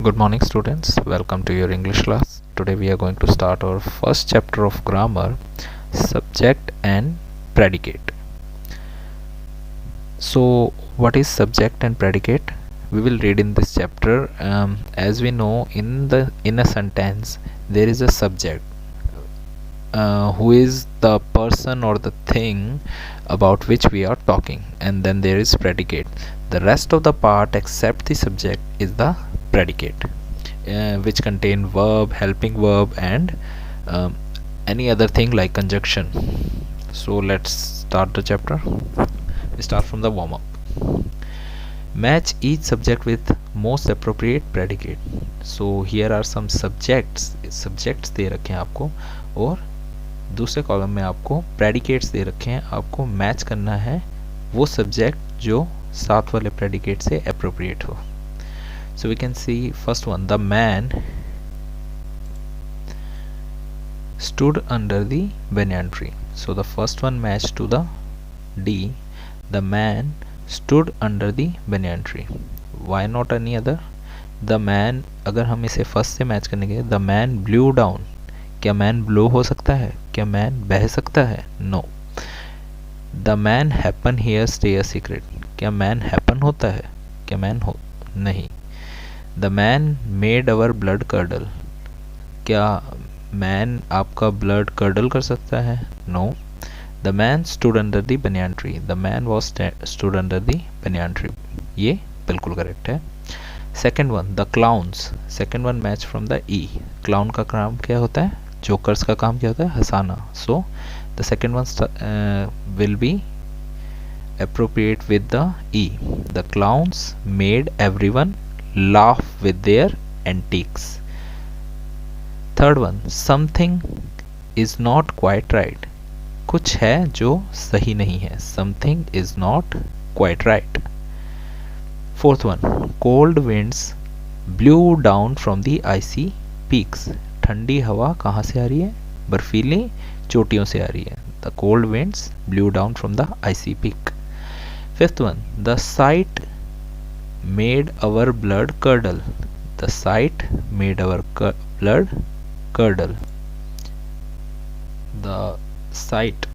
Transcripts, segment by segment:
Good morning, students. Welcome to your English class. Today we are going to start our first chapter of grammar, subject and predicate. So, what is subject and predicate? We will read in this chapter. As we know, in a sentence there is a subject who is the person or the thing about which we are talking, and then there is predicate. The rest of the part except the subject is the predicate, which contain verb, helping verb, and any other thing like conjunction. So let's start the chapter. We start from the warm up. Match each subject with most appropriate predicate. So here are some subjects दे रखे हैं आपको, और दूसरे column में आपको predicates दे रखे हैं. आपको मैच करना है वो सब्जेक्ट जो साथ वाले प्रेडिकेट से अप्रोप्रिएट हो. So we can see first one, the man stood under the banyan tree. So the first one matched to the D. The man stood under the banyan tree. Why not any other? The man, अगर हम इसे first से match करने के, the man blew down. क्या man blow हो सकता है? क्या मैन बह सकता है? No. The man happen here stay a secret. क्या मैन हैपन होता है? क्या मैन हो नहीं. The man made our blood curdle. क्या मैन आपका ब्लड कर्डल कर सकता है? No. The man stood under the banyan tree. The man was stood under the banyan tree. ये बिल्कुल करेक्ट है. Second one, the clowns. Second one match from the E. Clown का काम क्या होता है? जोकर्स का काम क्या होता है? हंसाना. So the second one will be appropriate with the E. The clowns made everyone laugh with their antics. Third one, something is not quite right. कुछ है जो सही नहीं है. Something is not quite right. Fourth one, cold winds blew down from the icy peaks. ठंडी हवा कहाँ से आ रही है? बर्फीली चोटियों से आ रही है. The cold winds blew down from the icy peak. Fifth one, the sight made our blood curdle. The sight made our blood curdle. The sight,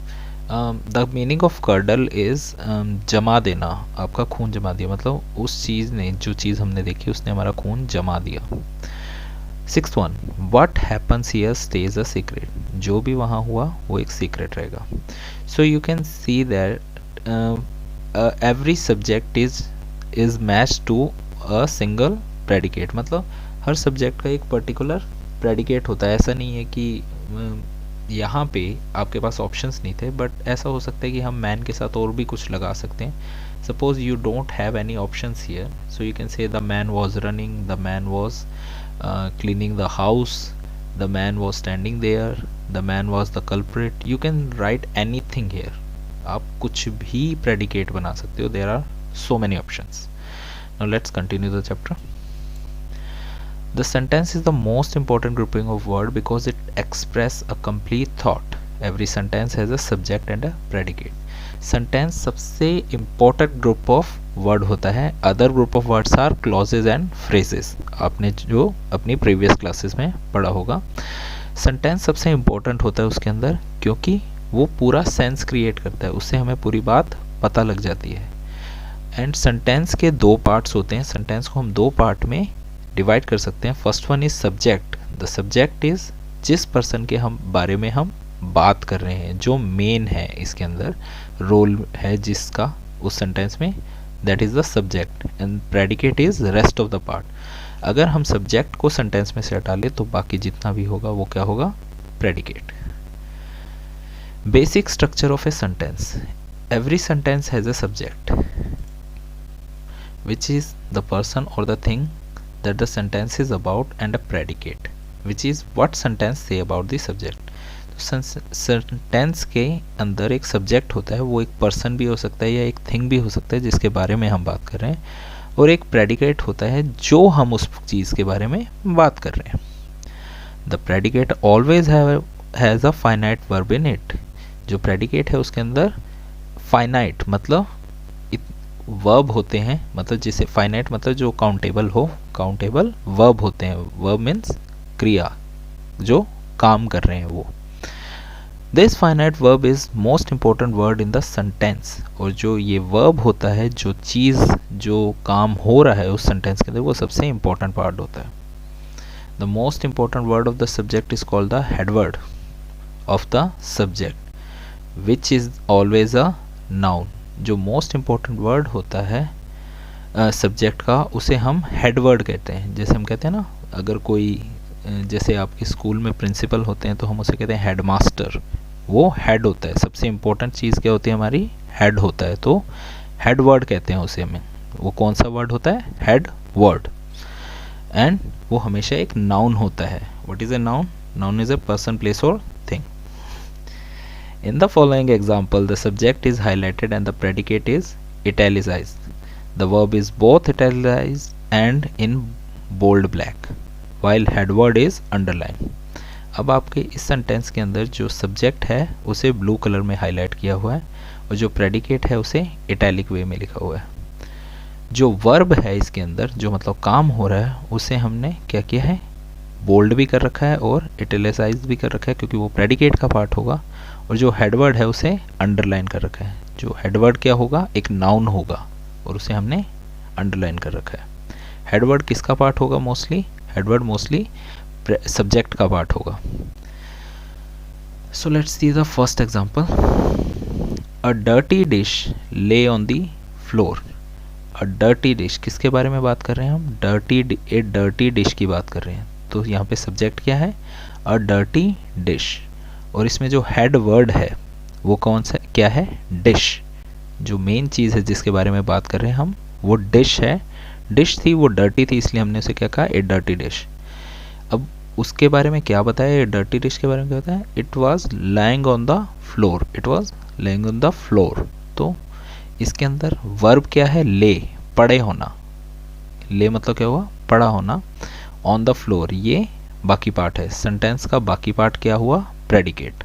the meaning of curdle is जमा देना. आपका खून जमा दिया, मतलब उस चीज़ ने, जो चीज़ हमने देखी उसने हमारा खून जमा दिया. Sixth one, what happens here stays a secret. जो भी वहाँ हुआ वो एक सीक्रेट रहेगा. So you can see that every subject is matched to a single predicate. मतलब हर सब्जेक्ट का एक पर्टिकुलर प्रेडिकेट होता है. ऐसा नहीं है कि यहाँ पे आपके पास ऑप्शंस नहीं थे, बट ऐसा हो सकता है कि हम मैन के साथ और भी कुछ लगा सकते हैं. Suppose you don't have any options here, so you can say the man was running, the man was cleaning the house, the man was standing there, the man was the culprit. You can write anything here. आप कुछ भी predicate बना सकते हो. There are so many options. Now let's continue the chapter. The sentence is the most important grouping of word because it express a complete thought. Every sentence has a subject and a predicate. Sentence सबसे important group of word होता है. Other group of words are clauses and phrases. आपने जो अपनी previous classes में पढ़ा होगा. Sentence सबसे इंपॉर्टेंट होता है उसके अंदर, क्योंकि वो पूरा सेंस क्रिएट करता है. उससे हमें पूरी बात पता लग जाती है. एंड सेंटेंस के दो पार्ट्स होते हैं. सेंटेंस को हम दो पार्ट में डिवाइड कर सकते हैं. First one is subject. The subject is जिस पर्सन के हम बारे में हम बात कर रहे हैं, जो मेन है इसके अंदर, रोल है जिसका उस सेंटेंस में, that is the subject. And predicate is rest of the part. अगर हम सब्जेक्ट को सेंटेंस में से हटा ले तो बाकी जितना भी होगा वो क्या होगा? Predicate. Basic structure of a sentence. Every sentence has a subject, which is the person or the thing that the sentence is about, and a predicate, which is what sentence say about the subject. तो sentence के अंदर एक subject होता है. वो एक person भी हो सकता है या एक thing भी हो सकता है जिसके बारे में हम बात कर रहे हैं, और एक predicate होता है जो हम उस चीज़ के बारे में बात कर रहे हैं. The predicate always has a finite verb in it. जो प्रेडिकेट है उसके अंदर फाइनाइट मतलब वर्ब होते हैं, मतलब जिसे फाइनाइट मतलब जो काउंटेबल हो, काउंटेबल वर्ब होते हैं। वर्ब मीन्स क्रिया, जो काम कर रहे हैं वो। This finite verb is most important word in the sentence. और जो ये वर्ब होता है, जो चीज़ जो काम हो रहा है उस सेंटेंस के अंदर, वो सबसे इंपॉर्टेंट पार्ट होता है। The most important word of the subject is called the head word of the subject which is always a noun. जो मोस्ट इंपॉर्टेंट वर्ड होता है सब्जेक्ट का, उसे हम हेड वर्ड कहते हैं। जैसे हम कहते हैं ना, अगर कोई जैसे आपके स्कूल में प्रिंसिपल होते हैं तो हम उसे कहते हैं हेड मास्टर, वो हेड होता है। सबसे इम्पोर्टेंट चीज़ क्या होती है हमारी, हेड होता है, तो हेड वर्ड कहते हैं उसे हमें। वो कौन सा वर्ड होता है, हेड वर्ड। एंड वो हमेशा एक नाउन होता है। What is a noun, noun is a person, place और thing. In the following example, the subject is highlighted and the predicate is italicized. The verb is both italicized and in bold black, while head word is underlined. अब आपके इस sentence के अंदर जो subject है उसे blue colour में highlight किया हुआ है और जो प्रेडिकेट है उसे इटैलिक वे में लिखा हुआ है। जो वर्ब है इसके अंदर, जो मतलब काम हो रहा है, उसे हमने क्या किया है, बोल्ड भी कर रखा है और इटैलिसाइज भी कर रखा है, क्योंकि वो प्रेडिकेट का पार्ट होगा। और जो हेडवर्ड है उसे अंडरलाइन कर रखा है। जो हेडवर्ड क्या होगा, एक नाउन होगा और उसे हमने अंडरलाइन कर रखा है। हेडवर्ड किसका पार्ट होगा मोस्टली, हेडवर्ड मोस्टली सब्जेक्ट का पार्ट होगा। So let's see the first example. A dirty dish lay on the floor. A dirty dish, किसके बारे में बात कर रहे हैं हम, ए डर्टी डिश की बात कर रहे हैं। तो यहाँ पे सब्जेक्ट क्या है, अ डर्टी डिश। और इसमें जो हेड वर्ड है वो कौन सा क्या है, डिश। जो मेन चीज़ है जिसके बारे में बात कर रहे हैं हम, वो डिश है। डिश थी, वो डर्टी थी, इसलिए हमने उसे क्या कहा, ए डर्टी डिश। अब उसके बारे में क्या बताया, ए डर्टी डिश के बारे में क्या बताया, it was lying on the floor, it was lying on the floor. तो इसके अंदर वर्ब क्या है, ले, पड़े होना। ले मतलब क्या हुआ, पड़ा होना। ऑन द फ्लोर ये बाकी पार्ट है, सेंटेंस का बाकी पार्ट क्या हुआ, predicate.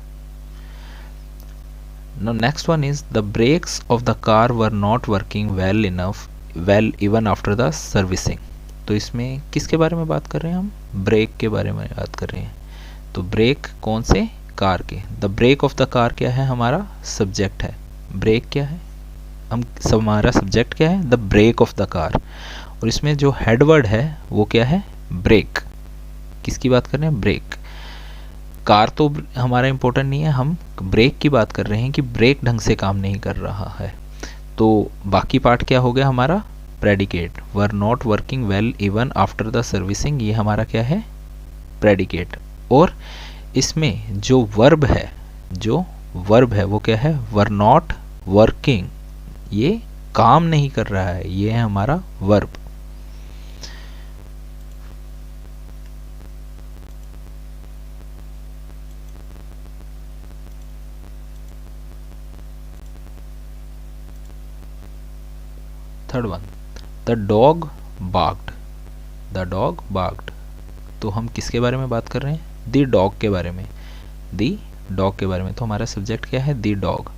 Now next one is the brakes of the car were not working well even after the servicing. तो इसमें किसके बारे में बात कर रहे हैं हम, ब्रेक के बारे में बात कर रहे हैं। तो ब्रेक कौन से, कार के। The brake of the car क्या है, हमारा सब्जेक्ट है। ब्रेक क्या है, हमारा सब्जेक्ट क्या है, the brake of the car. और इसमें जो हेड वर्ड है वो क्या है, ब्रेक। किसकी बात कर रहे हैं, ब्रेक। कार तो हमारा इंपॉर्टेंट नहीं है, हम ब्रेक की बात कर रहे हैं कि ब्रेक ढंग से काम नहीं कर रहा है। तो बाकी पार्ट क्या हो गया हमारा, predicate. Were not working well even after the servicing, ये हमारा क्या है, प्रेडिकेट। और इसमें जो वर्ब है वो क्या है, वर नॉट वर्किंग, ये काम नहीं कर रहा है, ये है हमारा verb. Third one, the dog barked. The dog barked, तो हम किसके बारे में बात कर रहे हैं, द डॉग के बारे में। द डॉग के बारे में। तो हमारा सब्जेक्ट क्या है, द डॉग।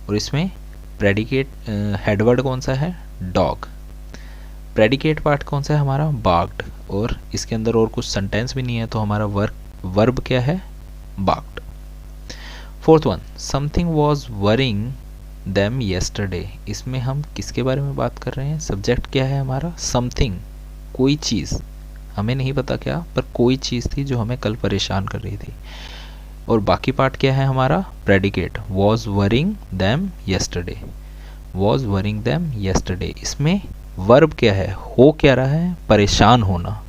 और इसमें प्रेडिकेट हेडवर्ड कौन सा है, डॉग। प्रेडिकेट पार्ट कौन सा है हमारा, बार्क्ड। और इसके अंदर और कुछ सेंटेंस भी नहीं है, तो हमारा वर्ब क्या है, barked. Fourth one, something was worrying them yesterday. इसमें हम किसके बारे में बात कर रहे हैं, सब्जेक्ट क्या है हमारा, समथिंग, कोई चीज़, हमें नहीं पता क्या, पर कोई चीज़ थी जो हमें कल परेशान कर रही थी। और बाकी पार्ट क्या है हमारा, predicate. Was worrying them yesterday, was worrying them yesterday. इसमें वर्ब क्या है, हो क्या रहा है, परेशान होना।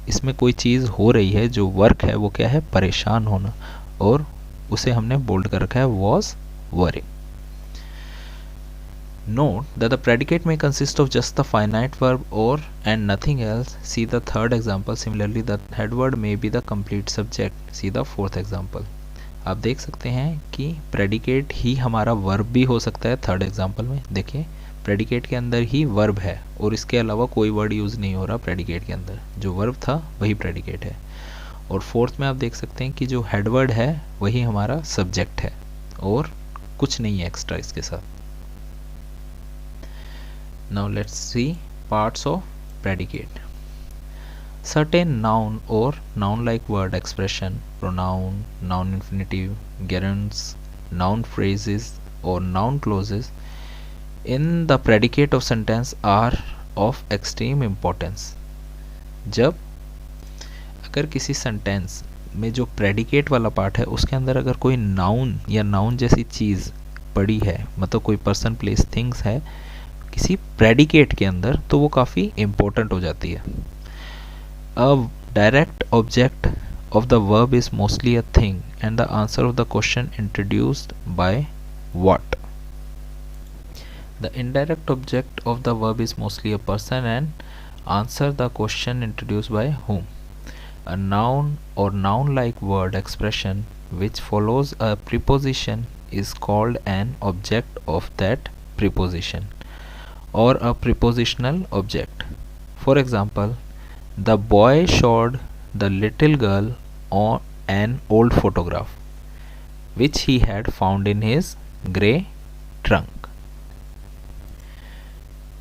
इसमें कोई चीज़ हो रही है, जो वर्क है वो क्या है, परेशान होना। और उसे हमने बोल्ड कर रखा है, was worrying. Note that the predicate may consist of just the finite verb or and nothing else. See the third example. Similarly, the head word may be the complete subject. See the fourth example. आप देख सकते हैं कि predicate ही हमारा verb भी हो सकता है। थर्ड एग्जाम्पल में देखिए, predicate के अंदर ही verb है और इसके अलावा कोई वर्ड यूज़ नहीं हो रहा predicate के अंदर। जो verb था वही predicate है। और फोर्थ में आप देख सकते हैं कि जो head word है वही हमारा subject है और कुछ नहीं है एक्स्ट्रा इसके साथ। Now let's see parts of predicate. Certain noun or noun-like word expression, pronoun, noun infinitive, gerunds, noun phrases or noun clauses in the predicate of sentence are of extreme importance. जब अगर किसी sentence में जो predicate वाला part है उसके अंदर अगर कोई नाउन या नाउन जैसी चीज़ पड़ी है, मतलब कोई पर्सन प्लेस थिंग्स है किसी प्रेडिकेट के अंदर, तो वो काफ़ी इम्पोर्टेंट हो जाती है. अ direct object of the verb is mostly a thing and the answer of the question introduced by what. The indirect object of the verb is mostly a person and answer the question introduced by whom. A noun or noun-like word expression which follows a preposition is called an object of that preposition or a prepositional object. For example, the boy showed the little girl on an old photograph which he had found in his grey trunk.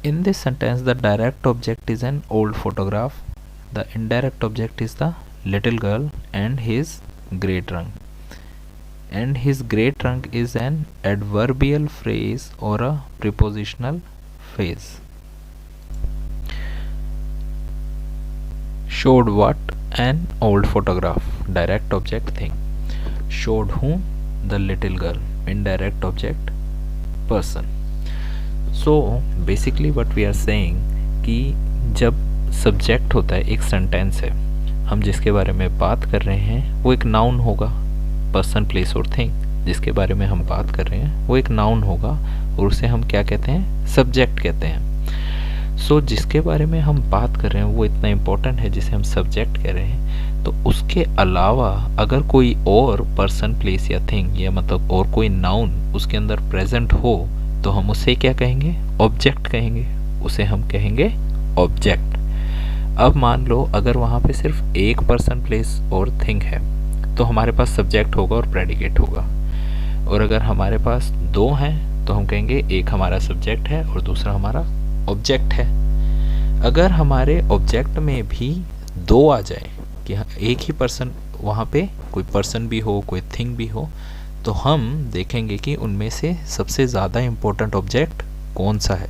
In this sentence, the direct object is an old photograph, the indirect object is the little girl and his grey trunk. And his grey trunk is an adverbial phrase or a prepositional phrase. Showed what? An old photograph. Direct object thing. Showed whom? The little girl. Indirect object person. So basically what we are saying कि जब subject होता है, एक sentence है, हम जिसके बारे में बात कर रहे हैं वो एक नाउन होगा. पर्सन प्लेस और थिंग जिसके बारे में हम बात कर रहे हैं वो एक नाउन होगा और उसे हम क्या कहते हैं? सब्जेक्ट कहते हैं. सो जिसके बारे में हम बात कर रहे हैं वो इतना इम्पोर्टेंट है जिसे हम सब्जेक्ट कह रहे हैं, तो उसके अलावा अगर कोई और पर्सन प्लेस या थिंग या मतलब और कोई नाउन उसके अंदर प्रेजेंट हो तो हम उसे क्या कहेंगे? ऑब्जेक्ट कहेंगे. उसे हम कहेंगे ऑब्जेक्ट. अब मान लो अगर वहाँ पे सिर्फ एक पर्सन प्लेस और थिंग है तो हमारे पास सब्जेक्ट होगा और प्रेडिकेट होगा, और अगर हमारे पास दो हैं तो हम कहेंगे एक हमारा सब्जेक्ट है और दूसरा हमारा ऑब्जेक्ट है. अगर हमारे ऑब्जेक्ट में भी दो आ जाए कि एक ही पर्सन वहाँ पे कोई पर्सन भी हो कोई थिंग भी हो, तो हम देखेंगे कि उनमें से सबसे ज़्यादा इम्पोर्टेंट ऑब्जेक्ट कौन सा है.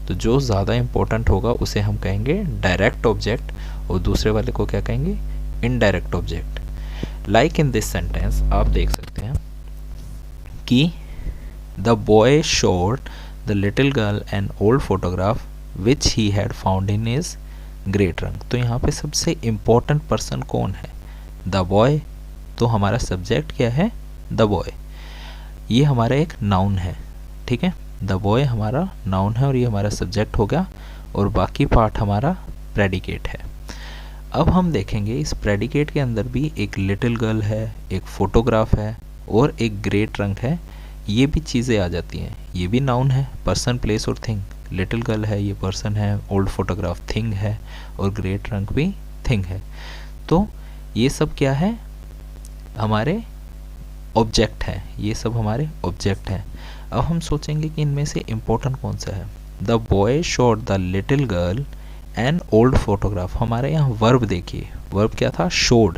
तो जो ज़्यादा इम्पोर्टेंट होगा उसे हम कहेंगे डायरेक्ट ऑब्जेक्ट और दूसरे वाले को क्या कहेंगे? Indirect object. Like in this sentence आप देख सकते हैं कि the boy showed the little girl an old photograph which he had found in his grey trunk. तो यहाँ पे सबसे इम्पोर्टेंट पर्सन कौन है? The boy. तो हमारा सब्जेक्ट क्या है? The boy. ये हमारा एक नाउन है, ठीक है. द बॉय हमारा नाउन है और ये हमारा सब्जेक्ट हो गया और बाकी पार्ट हमारा प्रेडिकेट है. अब हम देखेंगे इस प्रेडिकेट के अंदर भी एक लिटिल गर्ल है, एक फोटोग्राफ है और एक ग्रे ट्रंक है. ये भी चीज़ें आ जाती हैं. ये भी नाउन है, पर्सन प्लेस और थिंग. लिटिल गर्ल है, ये पर्सन है, ओल्ड फोटोग्राफ थिंग है और ग्रे ट्रंक भी थिंग है. तो ये सब क्या है? हमारे ऑब्जेक्ट है. ये सब हमारे ऑब्जेक्ट हैं. अब हम सोचेंगे कि इनमें से इम्पोर्टेंट कौन सा है. The boy showed the little girl an old photograph. हमारे यहाँ वर्ब देखिए, वर्ब क्या था? Showed.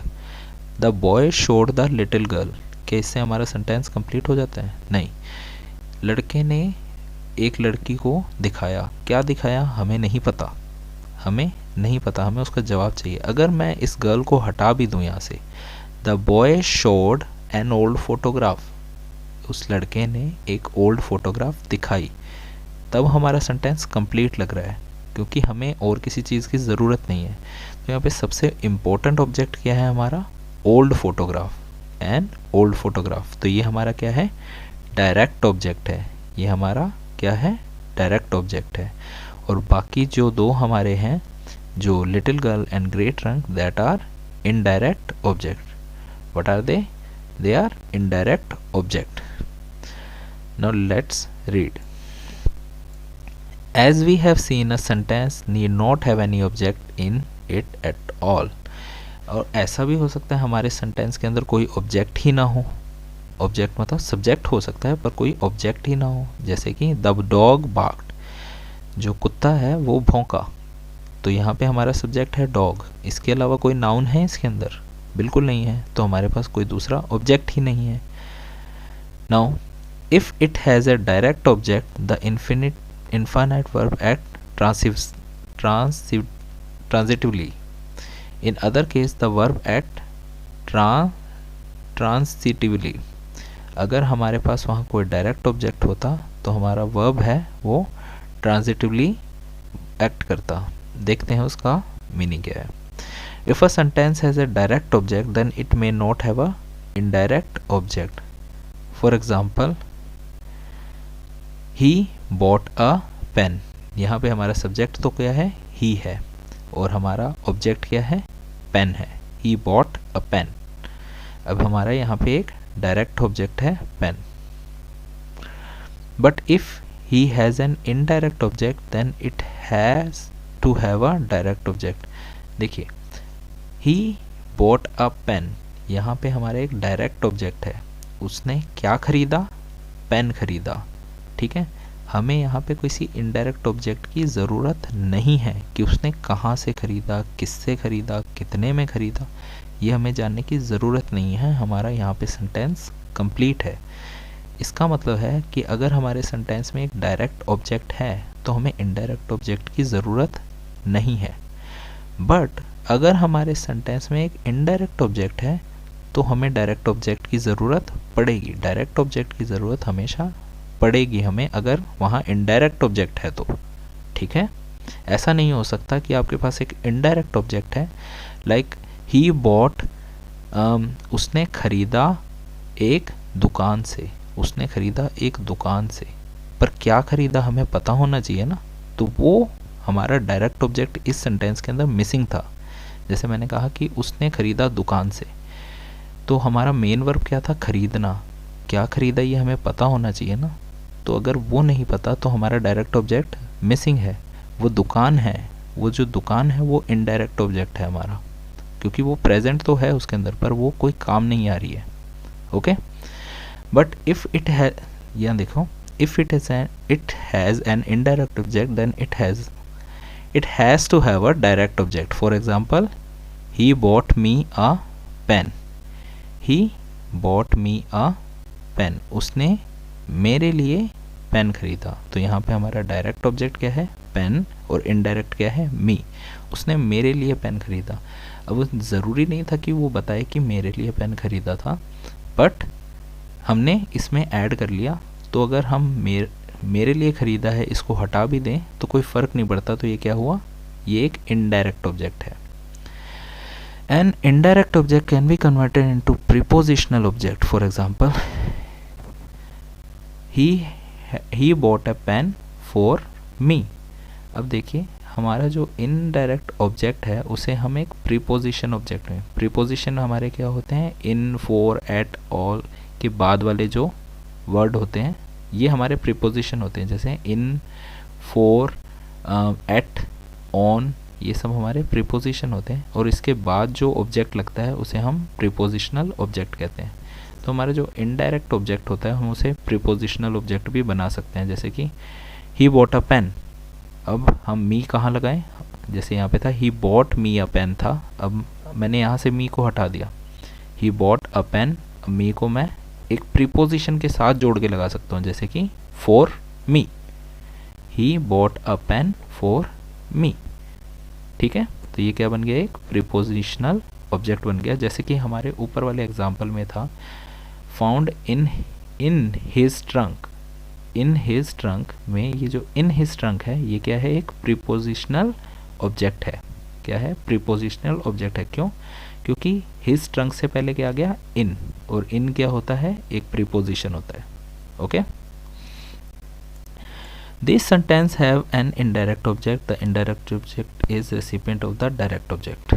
The boy showed the little girl. क्या इससे हमारा सेंटेंस कंप्लीट हो जाता है? नहीं. लड़के ने एक लड़की को दिखाया. क्या दिखाया? हमें नहीं पता. हमें नहीं पता, हमें उसका जवाब चाहिए. अगर मैं इस गर्ल को हटा भी दूँ यहाँ से, the boy showed an old photograph, उस लड़के ने एक ओल्ड फोटोग्राफ दिखाई, तब हमारा सेंटेंस कंप्लीट लग रहा है क्योंकि हमें और किसी चीज़ की ज़रूरत नहीं है. तो यहाँ पे सबसे इम्पोर्टेंट ऑब्जेक्ट क्या है हमारा? Old photograph. An old photograph. तो ये हमारा क्या है? डायरेक्ट ऑब्जेक्ट है. ये हमारा क्या है? डायरेक्ट ऑब्जेक्ट है. और बाकी जो दो हमारे हैं, जो little girl and grey trunk, that are indirect object. What are they? They are indirect object. Now let's read. As we have seen, a sentence need not have any object in it at all. और ऐसा भी हो सकता है हमारे sentence के अंदर कोई ऑब्जेक्ट ही ना हो. ऑब्जेक्ट मतलब सब्जेक्ट हो सकता है पर कोई ऑब्जेक्ट ही ना हो. जैसे कि द डॉग बार्क्ड. जो कुत्ता है वो भौंका, तो यहाँ पे हमारा सब्जेक्ट है डॉग। इसके अलावा कोई नाउन है इसके अंदर? बिल्कुल नहीं है, तो हमारे पास कोई दूसरा ऑब्जेक्ट ही नहीं है। Now if it has a direct object the infinite verb act transitively. In other case the verb act transitively. अगर हमारे पास वहाँ कोई डायरेक्ट ऑब्जेक्ट होता तो हमारा वर्ब है वो ट्रांजिटिवली एक्ट करता। देखते हैं उसका मीनिंग क्या है। If a sentence has a direct object then it may not have a indirect object. For example he bought a pen, यहाँ पे हमारा सब्जेक्ट तो क्या है? ही है, और हमारा ऑब्जेक्ट क्या है? पेन है। He bought a pen. अब हमारा यहाँ पे एक डायरेक्ट ऑब्जेक्ट है pen. But if he has an indirect object then it has to have a direct object. देखिए ही बॉट अ पेन, यहाँ पे हमारा एक डायरेक्ट ऑब्जेक्ट है। उसने क्या खरीदा? पेन खरीदा। ठीक है, हमें यहाँ पे किसी इनडायरेक्ट ऑब्जेक्ट की ज़रूरत नहीं है कि उसने कहाँ से ख़रीदा, किससे ख़रीदा, कितने में ख़रीदा, ये हमें जानने की ज़रूरत नहीं है। हमारा यहाँ पे सेंटेंस कंप्लीट है। इसका मतलब है कि अगर हमारे सेंटेंस में एक डायरेक्ट ऑब्जेक्ट है तो हमें इनडायरेक्ट ऑब्जेक्ट की ज़रूरत नहीं है। बट अगर हमारे सेंटेंस में एक इनडायरेक्ट ऑब्जेक्ट है तो हमें डायरेक्ट ऑब्जेक्ट की ज़रूरत पड़ेगी। डायरेक्ट ऑब्जेक्ट की ज़रूरत हमेशा पड़ेगी हमें अगर वहाँ इनडायरेक्ट ऑब्जेक्ट है तो। ठीक है, ऐसा नहीं हो सकता कि आपके पास एक इनडायरेक्ट ऑब्जेक्ट है, लाइक ही बॉट, उसने खरीदा एक दुकान से, उसने खरीदा एक दुकान से, पर क्या खरीदा हमें पता होना चाहिए ना, तो वो हमारा डायरेक्ट ऑब्जेक्ट इस सेंटेंस के अंदर मिसिंग था। जैसे मैंने कहा कि उसने खरीदा दुकान से, तो हमारा मेन वर्ब क्या था? खरीदना। क्या खरीदा ये हमें पता होना चाहिए ना, तो अगर वो नहीं पता तो हमारा डायरेक्ट ऑब्जेक्ट मिसिंग है। वो दुकान है, वो जो दुकान है वो इनडायरेक्ट ऑब्जेक्ट है हमारा, क्योंकि वो प्रेजेंट तो है उसके अंदर पर वो कोई काम नहीं आ रही है। ओके, बट इफ इट है, यहाँ देखो, if it has an indirect object then it has to have a direct object. For example, he bought me a pen. He bought me a pen. उसने मेरे लिए पेन खरीदा। तो यहाँ पे हमारा डायरेक्ट ऑब्जेक्ट क्या है? पेन, और इनडायरेक्ट क्या है? मी। उसने मेरे लिए पेन खरीदा। अब ज़रूरी नहीं था कि वो बताए कि मेरे लिए पेन खरीदा था, बट हमने इसमें ऐड कर लिया। तो अगर हम मेरे लिए ख़रीदा है इसको हटा भी दें तो कोई फ़र्क नहीं पड़ता। तो ये क्या हुआ? ये एक इनडायरेक्ट ऑब्जेक्ट है। An indirect object can be converted into prepositional object. For example, he bought a pen for me. अब देखिए हमारा जो इनडायरेक्ट ऑब्जेक्ट है उसे हम एक प्रीपोजिशन ऑब्जेक्ट में, प्रीपोजिशन हमारे क्या होते हैं? इन, फॉर, एट, ऑल के बाद वाले जो वर्ड होते हैं ये हमारे प्रीपोजिशन होते हैं। जैसे इन, फॉर, एट, ऑन, ये सब हमारे प्रीपोजिशन होते हैं, और इसके बाद जो ऑब्जेक्ट लगता है उसे हम प्रीपोजिशनल ऑब्जेक्ट कहते हैं। तो हमारा जो इनडायरेक्ट ऑब्जेक्ट होता है हम उसे प्रीपोजिशनल ऑब्जेक्ट भी बना सकते हैं। जैसे कि ही बॉट अ पेन, अब हम मी कहाँ लगाएं? जैसे यहाँ पे था he bought me a pen था, अब मैंने यहाँ से मी को हटा दिया। ही बॉट अ पेन, अब मी को मैं एक प्रीपोजिशन के साथ जोड़ के लगा सकता हूँ, जैसे कि for me. He bought a pen for me. ठीक है, तो ये क्या बन गया? एक प्रीपोजिशनल ऑब्जेक्ट बन गया। जैसे कि हमारे ऊपर वाले एग्जाम्पल में था found in his trunk. In his trunk में ये जो इन हिज ट्रंक है ये क्या है? एक प्रीपोजिशनल ऑब्जेक्ट है। क्या है? प्रीपोजिशनल ऑब्जेक्ट है। क्यों? क्योंकि हिज ट्रंक से पहले क्या आ गया? इन, और इन क्या होता है? एक प्रीपोजिशन होता है। Okay, this sentence have an indirect object. The indirect object is recipient of the direct object.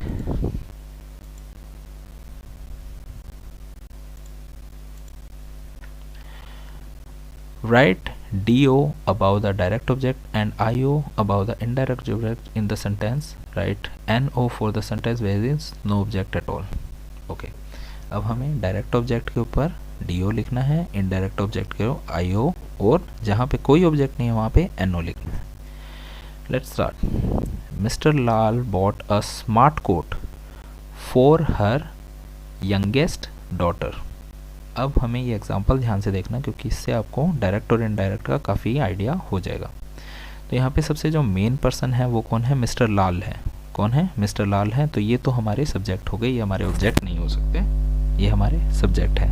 Write DO above the direct object and IO above the indirect object in the sentence. Write NO for the sentence where there is no object at all. Okay. अब हमें direct object के ऊपर DO लिखना है, indirect object के IO, और जहाँ पे कोई ऑब्जेक्ट नहीं है वहाँ पे NO लिखना है। Let's start. Mister Lal bought a smart coat for her youngest daughter. अब हमें ये एग्जांपल ध्यान से देखना, क्योंकि इससे आपको डायरेक्ट और इनडायरेक्ट का काफ़ी आइडिया हो जाएगा। तो यहाँ पे सबसे जो मेन पर्सन है वो कौन है? मिस्टर लाल है। कौन है? मिस्टर लाल है। तो ये तो हमारे सब्जेक्ट हो गए, ये हमारे ऑब्जेक्ट नहीं हो सकते, ये हमारे सब्जेक्ट है।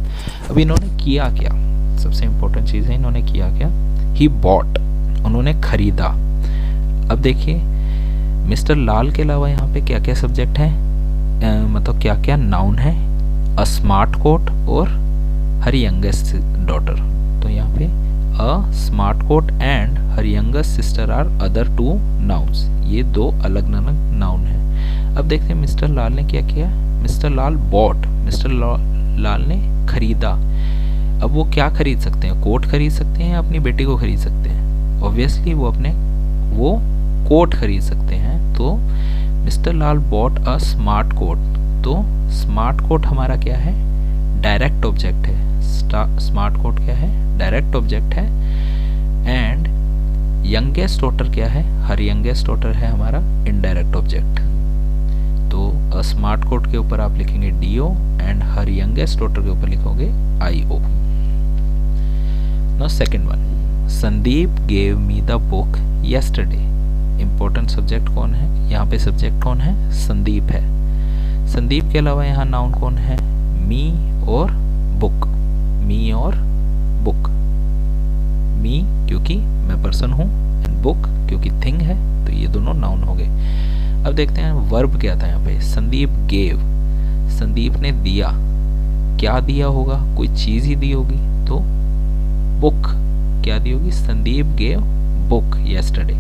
अब इन्होंने किया क्या? सबसे इम्पोर्टेंट चीज़ है, इन्होंने किया क्या? ही बॉट, उन्होंने खरीदा। अब देखिए मिस्टर लाल के अलावा यहाँ पे क्या क्या सब्जेक्ट है, मतलब क्या क्या नाउन है? अ स्मार्ट कोट और हर यंगेस्ट डॉटर। तो यहाँ पे a smart coat and her youngest sister are other two nouns, ये दो अलग अलग नाउन है। अब देखते हैं मिस्टर लाल ने क्या किया। मिस्टर लाल बॉट, मिस्टर लाल ने खरीदा। अब वो क्या खरीद सकते हैं? कोट खरीद सकते हैं या अपनी बेटी को खरीद सकते हैं? ऑब्वियसली वो कोट खरीद सकते हैं। तो mister Lal bought a smart coat. तो स्मार्ट कोट हमारा क्या है? डायरेक्ट ऑब्जेक्ट है। स्मार्ट कोट क्या है? डायरेक्ट ऑब्जेक्ट है। एंड यंगेस्ट डॉटर क्या है? हर यंगेस्ट डॉटर है हमारा इनडायरेक्ट ऑब्जेक्ट। तो अ स्मार्ट कोट के ऊपर आप लिखेंगे D O and her youngest daughter के ऊपर लिखोगे I O. Now second one, Sandeep gave me the book yesterday. Important subject कौन है? यहाँ पे सब्जेक्ट कौन है? संदीप है। संदीप के अलावा यहाँ नाउन कौन है? मी और बुक। मी और बुक। मी क्योंकि मैं पर्सन हूँ, एंड बुक क्योंकि थिंग है, तो ये दोनों नाउन हो गए। अब देखते हैं वर्ब क्या था यहाँ पे। संदीप गेव, संदीप ने दिया। क्या दिया होगा? कोई चीज ही दी होगी। तो बुक क्या दी होगी? Sandeep gave book yesterday.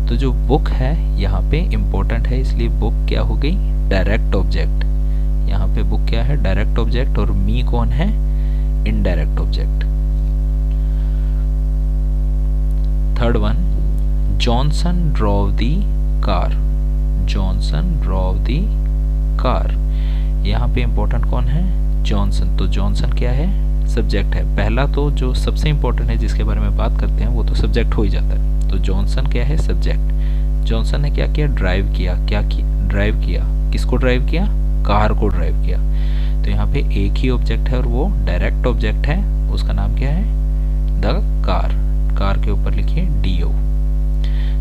तो जो बुक है यहाँ पे इम्पोर्टेंट है, इसलिए बुक क्या हो गई? Direct object. यहाँ पे बुक क्या है? Direct object. और मी कौन है? Indirect object. Third one, Johnson drove the car. Johnson drove the car. यहाँ पे इम्पोर्टेंट कौन है? जॉनसन। तो जॉनसन क्या है? सब्जेक्ट है। पहला तो जो सबसे इम्पोर्टेंट है जिसके बारे में बात करते हैं वो तो सब्जेक्ट हो ही जाता है। तो जॉनसन क्या है? सब्जेक्ट। जॉनसन ने क्या किया? ड्राइव किया। क्या किया? ड्राइव किया। किसको ड्राइव किया? कार को ड्राइव किया। तो यहाँ पे एक ही ऑब्जेक्ट है और वो डायरेक्ट ऑब्जेक्ट है, उसका नाम क्या है? The car. कार के ऊपर लिखिए डीओ।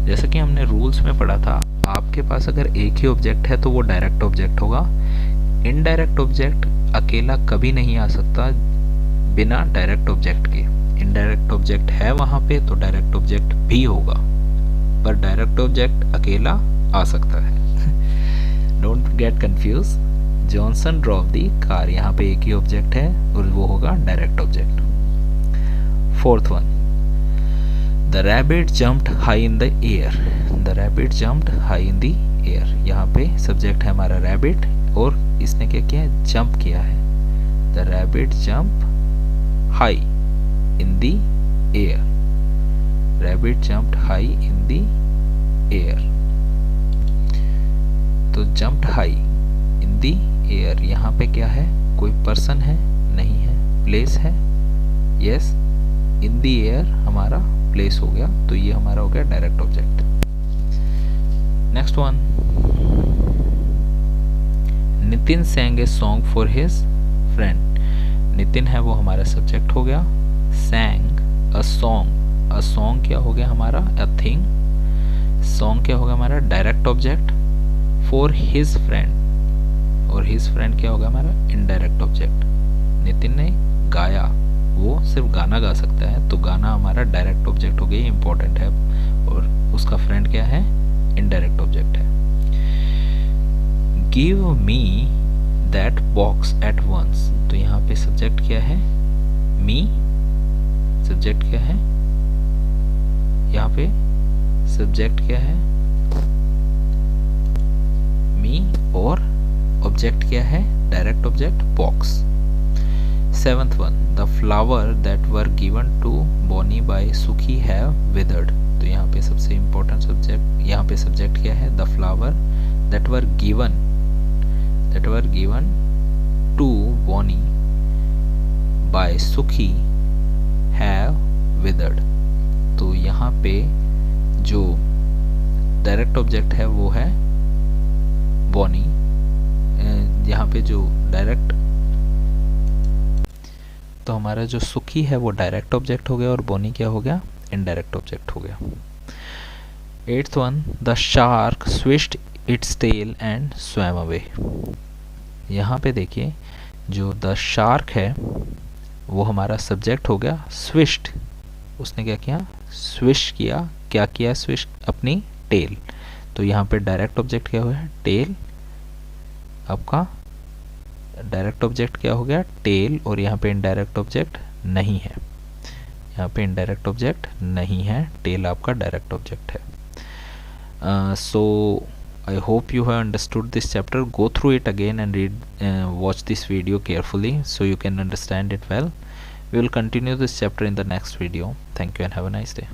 जैसा कि हमने रूल्स में पढ़ा था, आपके पास अगर एक ही ऑब्जेक्ट है तो वो डायरेक्ट ऑब्जेक्ट होगा। इनडायरेक्ट ऑब्जेक्ट अकेला कभी नहीं आ सकता बिना डायरेक्ट ऑब्जेक्ट के। इनडायरेक्ट ऑब्जेक्ट है वहां पे तो डायरेक्ट ऑब्जेक्ट भी होगा, पर डायरेक्ट ऑब्जेक्ट अकेला आ सकता है। Don't get confuse. Johnson drove the car, यहाँ पे एक ही ऑब्जेक्ट है और वो होगा direct object. Fourth one, the rabbit jumped high in the air. The rabbit jumped high in the air. यहाँ पे सब्जेक्ट है हमारा रैबिट और इसने क्या किया? जंप किया है। The rabbit jump high in the air. Rabbit jumped high in the air. तो jumped high in the air, यहाँ पे क्या है? कोई पर्सन है? नहीं है। प्लेस है? यस। इन द एयर हमारा प्लेस हो गया, तो ये हमारा हो गया direct object. Next one, Nitin sang a song for his friend। Nitin है वो हमारा सब्जेक्ट हो गया। sang a song, a song क्या हो गया हमारा? a thing। song क्या होगा हमारा? Direct object. for his friend, और his friend क्या होगा हमारा? Indirect object. नितिन ने गाया, वो सिर्फ गाना गा सकता है, तो गाना हमारा डायरेक्ट ऑब्जेक्ट हो गया, इंपॉर्टेंट है। और उसका फ्रेंड क्या है? इनडायरेक्ट ऑब्जेक्ट है। Give me that box at once. तो यहाँ पे सब्जेक्ट क्या है? मी। सब्जेक्ट क्या है? यहाँ पे सब्जेक्ट क्या है? मी। और ऑब्जेक्ट क्या है? Direct object box. Seventh one, the flower that were given to Bonnie by Sukhi have withered. तो यहाँ पे सबसे इम्पोर्टेंट सब्जेक्ट, यहाँ पे सब्जेक्ट क्या है? The flower that were given to Bonnie by Sukhi have withered. तो यहाँ पे जो डायरेक्ट ऑब्जेक्ट है वो है बॉनी। यहाँ पे जो डायरेक्ट, तो हमारा जो सुखी है वो डायरेक्ट ऑब्जेक्ट हो गया और बोनी क्या हो गया, इनडायरेक्ट ऑब्जेक्ट हो गया। 8th one, the shark swished its tail and swam away. यहाँ पे देखिए जो द शार्क है वो हमारा सब्जेक्ट हो गया, स्विश्ड, उसने क्या किया, स्विश किया, क्या किया स्विश, अपनी टेल। तो यहाँ पे डायरेक्ट ऑब्जेक्ट क्या हुआ है, टेल, आपका डायरेक्ट ऑब्जेक्ट क्या हो गया, टेल, और यहाँ पे इनडायरेक्ट ऑब्जेक्ट नहीं है, यहाँ पे इनडायरेक्ट ऑब्जेक्ट नहीं है, टेल आपका डायरेक्ट ऑब्जेक्ट है। सो I hope you have understood this chapter. Go through it again and read, watch this video carefully so you can understand it well. We will continue this chapter in the next video. Thank you and have a nice day.